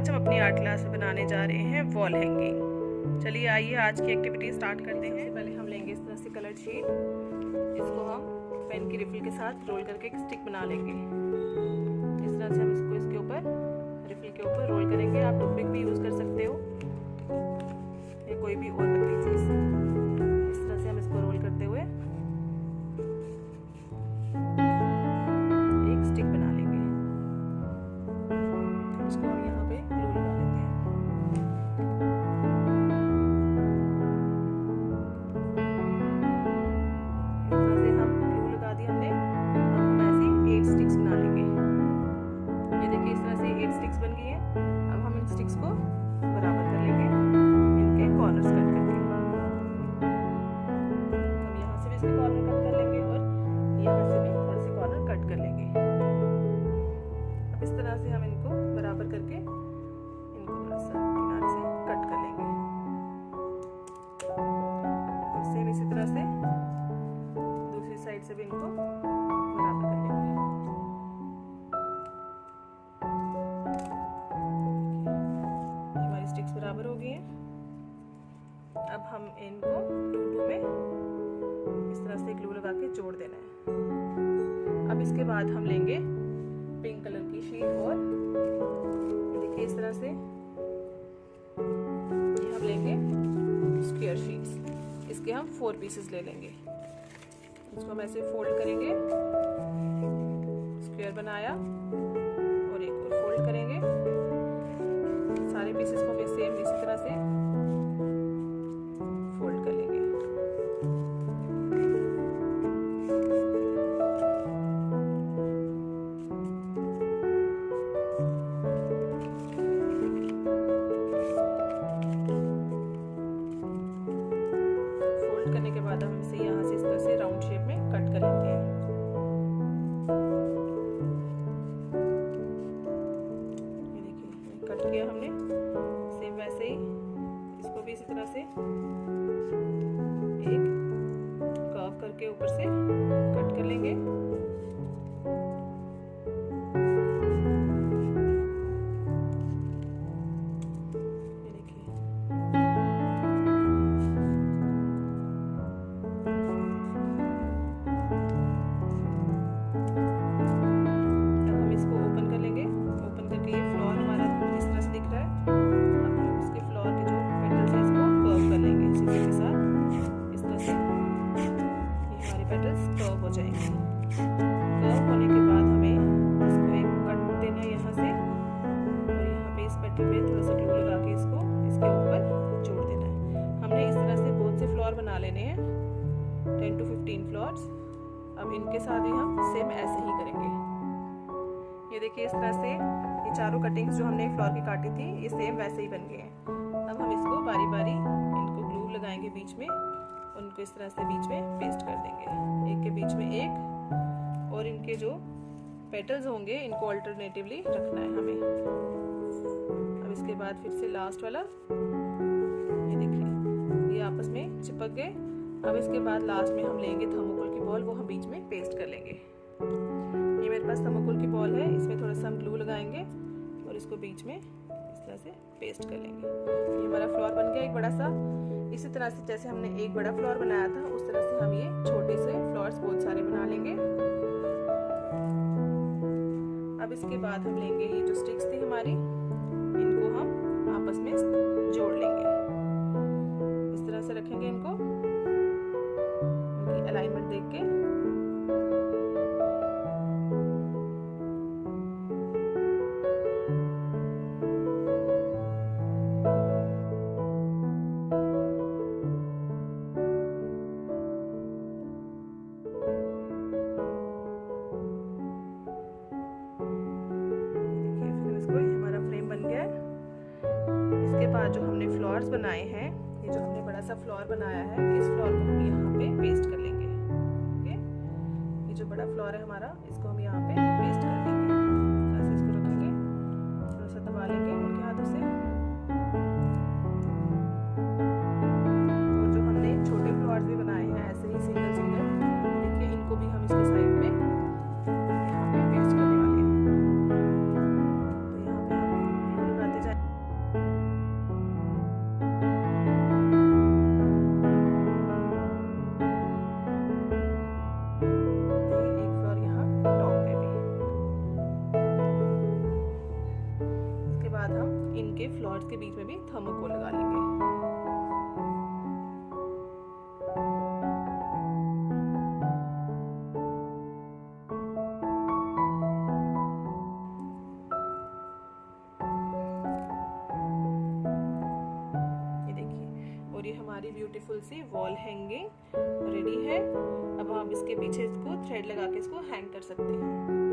आज हम अपनी आर्ट क्लास में बनाने जा रहे हैं वॉल हैंगिंग। चलिए आइए आज की एक्टिविटी स्टार्ट करते हैं। पहले हम लेंगे इस तरह से कलर शीट, इसको हम पेन की रिफिल के साथ रोल करके एक स्टिक बना लेंगे। इस तरह से हम इसको इसके ऊपर रिफिल के ऊपर रोल करेंगे। आप टूथपिक भी यूज़ कर सकते हो या कोई भी और पतली चीज़। इस तरह से हम इसको रोल करते हुए एक स्टिक बना लेंगे। इसको हम यहाँ पे ग्लू लगा लेते हैं। इस तरह से हम ग्लू लगा दी हमने। अब हम ऐसे 8 स्टिक्स बना लेंगे। ये देखिए इस तरह से 8 स्टिक्स बन गई हैं। अब हम इन स्टिक्स को बराबर कर लेंगे, इनके कॉर्नर्स कट करके। हम यहाँ से भी इसके कॉर्नर कट कर लेंगे और यहाँ से भी थोड़े से कॉर्नर कट कर लेंगे। अब इस तरह से हम इनको बराबर करके इनको थोड़ा सा किनारे से कट कर लेंगे। और सेम इसी तरह से दूसरी साइड से भी इनको बराबर कर लेंगे। हमारी स्टिक्स बराबर हो गई हैं। अब हम इनको 2-2 में इस तरह से ग्लू लगा के जोड़ देना है। अब इसके बाद हम लेंगे पिंक कलर की शीट और देखिए इस तरह से ये हम लेंगे स्क्वायर शीट्स। इसके हम 4 पीसेस ले लेंगे। इसको हम ऐसे फोल्ड करेंगे, स्क्वायर बनाया और एक और फोल्ड करेंगे। सारे पीसेस को हम सेम इसी तरह से फोल्ड कर लेंगे। करने के बाद हम इसे यहाँ से इस तरह से राउंड शेप में कट कर लेते हैं। ये देखिए कट किया हमने। सेम वैसे ही इसको भी इसी तरह से एक कर्व करके ऊपर से कट कर लेंगे। बना लेने हैं 10 to 15 फ्लावर्स। अब इनके साथ भी हम सेम ऐसे ही करेंगे। ये देखिए इस तरह से ये चारों कटिंग्स जो हमने फ्लावर की काटी थी ये सेम वैसे ही बन गए हैं। अब हम इसको बारी बारी इनको ग्लू लगाएंगे बीच में और इनको इस तरह से बीच में पेस्ट कर देंगे। एक के बीच में एक, और इनके जो पेटल्स होंगे इनको अल्टरनेटिवली रखना है हमें। अब इसके बाद फिर से लास्ट वाला, ये देखिए ये आपस में चिपक गए। अब इसके बाद लास्ट में हम लेंगे थर्मोकोल की बॉल, वो हम बीच में पेस्ट कर लेंगे। ये मेरे पास थर्मोकोल की बॉल है, इसमें थोड़ा सा हम ग्लू लगाएंगे और इसको बीच में इस तरह से पेस्ट कर लेंगे। ये हमारा फ्लावर बन गया एक बड़ा सा। इसी तरह से जैसे हमने एक बड़ा फ्लावर बनाया था उस तरह से हम ये छोटे से फ्लावर्स बहुत सारे बना लेंगे। अब इसके बाद हम लेंगे ये जो स्टिक्स थी हमारी, इनको हम आपस में जोड़ लेंगे। इस तरह से रखेंगे इनको, इनकी अलाइनमेंट देख के। इसके बाद जो हमने फ्लावर्स बनाए हैं, ये जो हमने बड़ा सा फ्लावर बनाया है, इस फ्लावर को हम यहाँ पे पेस्ट कर लेंगे। ओके, ये जो बड़ा फ्लावर है हमारा, इसको हम यहाँ पे पेस्ट कर देंगे। ऐसे इसको रखेंगे, थोड़ा सा दबा लेंगे उनके हाथों से। और जो हमने छोटे फ्लावर्स भी बनाए हैं ऐसे ही सिंगल सिंगल, देखिए इनको भी हम इसके साइड पे यहाँ पे पेस्ट करने वाले हैं। तो यहाँ पे हम लगाते जाए। थर्मोकोल लगा लेंगे। ये देखिए, और ये हमारी ब्यूटीफुल सी वॉल हैंगिंग रेडी है। अब हम इसके पीछे इसको थ्रेड लगा के इसको हैंग कर सकते हैं।